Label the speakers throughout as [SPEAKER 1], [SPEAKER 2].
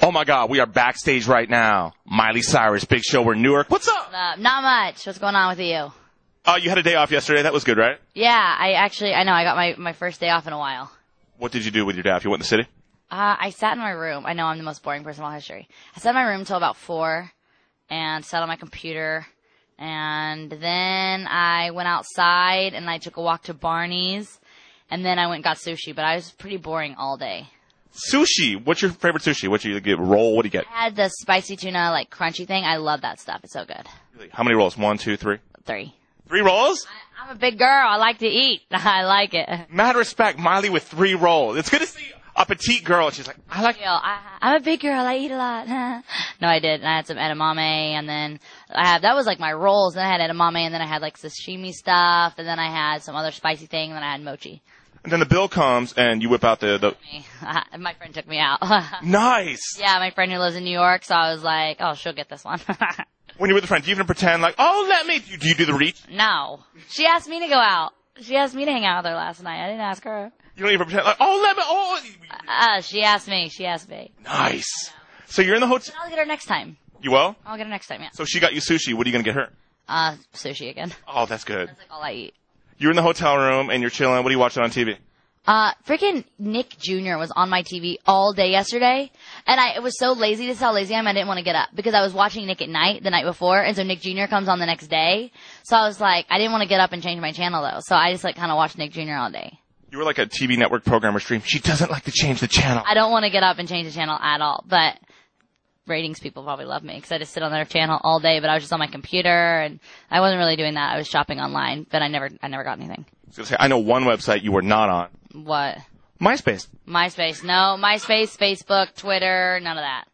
[SPEAKER 1] Oh my God, we are backstage right now. Miley Cyrus, big show. We're in Newark. What's up?
[SPEAKER 2] Not much. What's going on with you?
[SPEAKER 1] You had a day off yesterday. That was good, right?
[SPEAKER 2] Yeah, I know. I got my first day off in a while.
[SPEAKER 1] What did you do with your day off? You went in the city?
[SPEAKER 2] I sat in my room. I know I'm the most boring person in all history. I sat in my room until about 4 and sat on my computer. And then I went outside and I took a walk to Barney's. And then I went and got sushi. But I was pretty boring all day.
[SPEAKER 1] Sushi. What's your favorite sushi? What do you get? Roll? What do you get?
[SPEAKER 2] I had the spicy tuna, like, crunchy thing. I love that stuff. It's so good.
[SPEAKER 1] How many rolls? 1, 2, 3?
[SPEAKER 2] 3.
[SPEAKER 1] 3 rolls?
[SPEAKER 2] I'm a big girl. I like to eat. I like it.
[SPEAKER 1] Mad respect, Miley with 3 rolls. It's good to see a petite girl. She's like, I like.
[SPEAKER 2] I'm a big girl. I eat a lot. No, I did. I had some edamame, and then that was like my rolls. Then I had edamame, and then I had like sashimi stuff, and then I had some other spicy thing, and then I had mochi.
[SPEAKER 1] And then the bill comes, and you whip out the...
[SPEAKER 2] My friend took me out.
[SPEAKER 1] Nice!
[SPEAKER 2] Yeah, my friend who lives in New York, so I was like, oh, she'll get this one.
[SPEAKER 1] When you're with a friend, do you even pretend like, oh, let me... Do you do the reach?
[SPEAKER 2] No. She asked me to go out. She asked me to hang out with her last night. I didn't ask her.
[SPEAKER 1] You don't even pretend like, oh, let me... Oh.
[SPEAKER 2] She asked me.
[SPEAKER 1] Nice. So you're in the hotel...
[SPEAKER 2] I'll get her next time.
[SPEAKER 1] You will?
[SPEAKER 2] I'll get her next time, yeah.
[SPEAKER 1] So she got you sushi. What are you going to get her?
[SPEAKER 2] Sushi again.
[SPEAKER 1] Oh, that's good.
[SPEAKER 2] That's like all I eat.
[SPEAKER 1] You're in the hotel room, and you're chilling. What are you watching on TV?
[SPEAKER 2] Freaking Nick Jr. was on my TV all day yesterday, and I was so lazy. This is how lazy I am. I didn't want to get up because I was watching Nick at night the night before, and so Nick Jr. comes on the next day. So I was like, I didn't want to get up and change my channel though, so I just like kind of watched Nick Jr. all day.
[SPEAKER 1] You were like a TV network programmer stream. She doesn't like to change the channel.
[SPEAKER 2] I don't want to get up and change the channel at all, but ratings people probably love me because I just sit on their channel all day. But I was just on my computer, and I wasn't really doing that. I was shopping online, but I never got anything.
[SPEAKER 1] I was gonna say, I know one website you were not on.
[SPEAKER 2] What?
[SPEAKER 1] MySpace.
[SPEAKER 2] No. MySpace, Facebook, Twitter, none of that.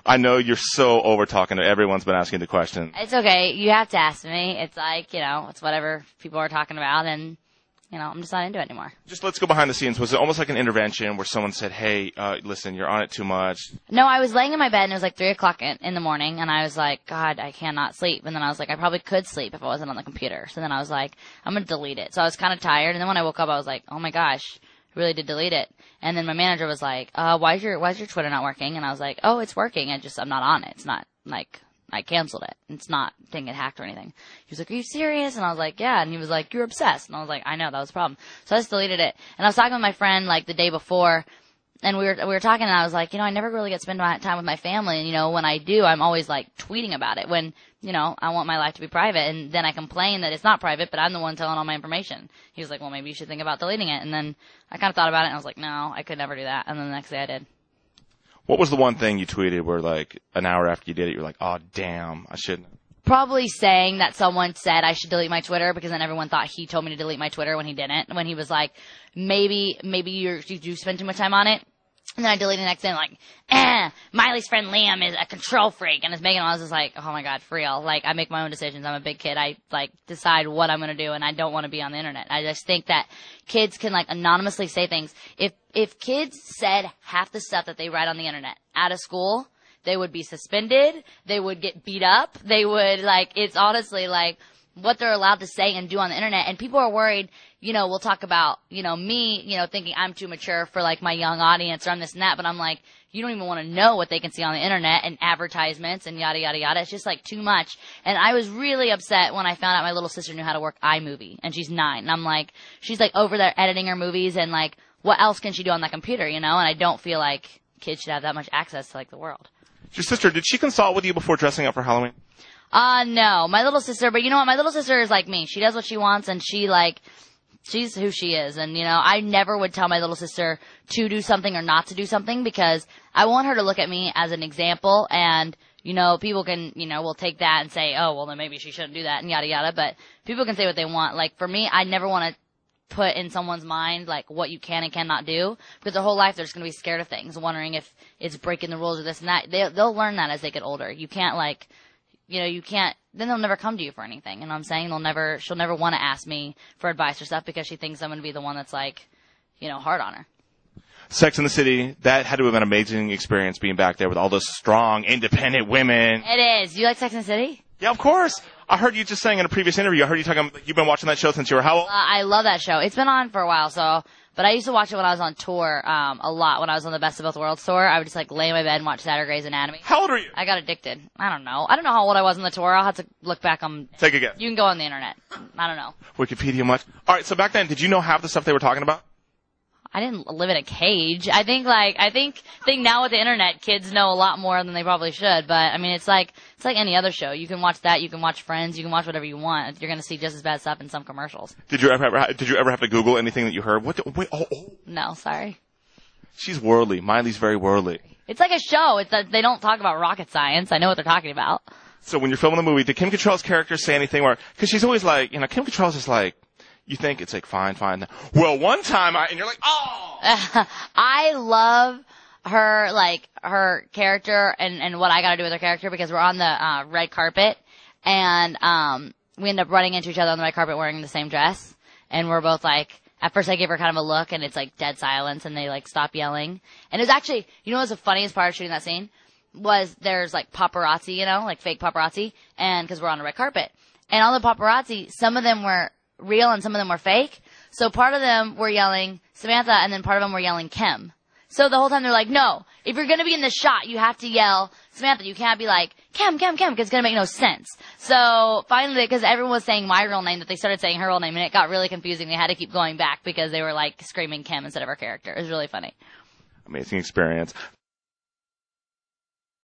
[SPEAKER 1] I know you're so over talking to everyone's been asking the question.
[SPEAKER 2] It's okay. You have to ask me. It's like, it's whatever people are talking about, and, I'm just not into it anymore.
[SPEAKER 1] Just let's go behind the scenes. Was it almost like an intervention where someone said, hey, listen, you're on it too much?
[SPEAKER 2] No, I was laying in my bed, and it was like 3 o'clock in the morning, and I was like, God, I cannot sleep. And then I was like, I probably could sleep if I wasn't on the computer. So then I was like, I'm going to delete it. So I was kind of tired, and then when I woke up, I was like, oh my gosh. Really did delete it. And then my manager was like, why is your Twitter not working? And I was like, oh, it's working. I'm not on it. It's not like I canceled it. It's not didn't get hacked or anything. He was like, are you serious? And I was like, yeah. And he was like, you're obsessed. And I was like, I know, that was the problem. So I just deleted it. And I was talking with my friend like the day before, and we were talking, and I was like, I never really get to spend my time with my family. And, when I do, I'm always like tweeting about it when, I want my life to be private. And then I complain that it's not private, but I'm the one telling all my information. He was like, well, maybe you should think about deleting it. And then I kind of thought about it, and I was like, no, I could never do that. And then the next day I did.
[SPEAKER 1] What was the one thing you tweeted where like an hour after you did it, you're like, oh, damn, I shouldn't?
[SPEAKER 2] Probably saying that someone said I should delete my Twitter because then everyone thought he told me to delete my Twitter when he didn't. When he was like, maybe you do spend too much time on it. And then I deleted the next day and like, Miley's friend Liam is a control freak. And it's Megan, I was just like, oh my God, for real. Like, I make my own decisions. I'm a big kid. I like decide what I'm going to do, and I don't want to be on the internet. I just think that kids can like anonymously say things. If kids said half the stuff that they write on the internet out of school, they would be suspended. They would get beat up. They would it's honestly like what they're allowed to say and do on the internet. And people are worried, we'll talk about, me, thinking I'm too mature for like my young audience or I'm this and that. But I'm like, you don't even want to know what they can see on the internet and advertisements and yada, yada, yada. It's just like too much. And I was really upset when I found out my little sister knew how to work iMovie, and she's 9. And I'm like, she's like over there editing her movies, and like, what else can she do on that computer, And I don't feel like kids should have that much access to like the world.
[SPEAKER 1] Your sister, did she consult with you before dressing up for Halloween?
[SPEAKER 2] No, my little sister, but you know what? My little sister is like me. She does what she wants, and she's who she is. And, I never would tell my little sister to do something or not to do something because I want her to look at me as an example. And, people can, will take that and say, oh, well, then maybe she shouldn't do that and yada, yada. But people can say what they want. Like, for me, I never want to put in someone's mind, like, what you can and cannot do. Because their whole life they're just going to be scared of things, wondering if it's breaking the rules or this and that. They'll learn that as they get older. You can't, then they'll never come to you for anything. And I'm saying she'll never want to ask me for advice or stuff because she thinks I'm going to be the one that's like, hard on her.
[SPEAKER 1] Sex in the City, that had to have been an amazing experience being back there with all those strong, independent women.
[SPEAKER 2] It is. You like Sex in the City?
[SPEAKER 1] Yeah, of course. I heard you just saying in a previous interview, I heard you talking, you've been watching that show since you were how old?
[SPEAKER 2] I love that show. It's been on for a while, but I used to watch it when I was on tour, a lot. When I was on the Best of Both Worlds tour, I would just lay in my bed and watch Saturday Grey's Anatomy.
[SPEAKER 1] How old are you?
[SPEAKER 2] I got addicted. I don't know how old I was on the tour. I'll have to look back on.
[SPEAKER 1] Take a guess.
[SPEAKER 2] You can go on the internet. I don't know.
[SPEAKER 1] Wikipedia much? Alright, so back then, did you know half the stuff they were talking about?
[SPEAKER 2] I didn't live in a cage. I think now with the internet, kids know a lot more than they probably should. But I mean, it's like any other show. You can watch that. You can watch Friends. You can watch whatever you want. You're gonna see just as bad stuff in some commercials.
[SPEAKER 1] Did you ever have to Google anything that you heard?
[SPEAKER 2] No, sorry.
[SPEAKER 1] She's worldly. Miley's very worldly.
[SPEAKER 2] It's like a show. They don't talk about rocket science. I know what they're talking about.
[SPEAKER 1] So when you're filming a movie, did Kim Cattrall's character say anything where, cause she's always like, Kim Cattrall's just like, you think it's like, fine. Well, one time and you're like, oh!
[SPEAKER 2] I love her, her character and what I gotta do with her character because we're on the, red carpet and, we end up running into each other on the red carpet wearing the same dress. And we're both at first I gave her kind of a look and it's dead silence and they stop yelling. And it was actually, what was the funniest part of shooting that scene? Was there's paparazzi, fake paparazzi, and cause we're on a red carpet. And all the paparazzi, some of them were real and some of them were fake. So part of them were yelling Samantha and then part of them were yelling Kim. So the whole time they're like, no, if you're gonna be in the shot, you have to yell Samantha. You can't be like, Kim, cause it's gonna make no sense. So finally, cause everyone was saying my real name, that they started saying her real name and it got really confusing. They had to keep going back because they were screaming Kim instead of her character. It was really funny.
[SPEAKER 1] Amazing experience.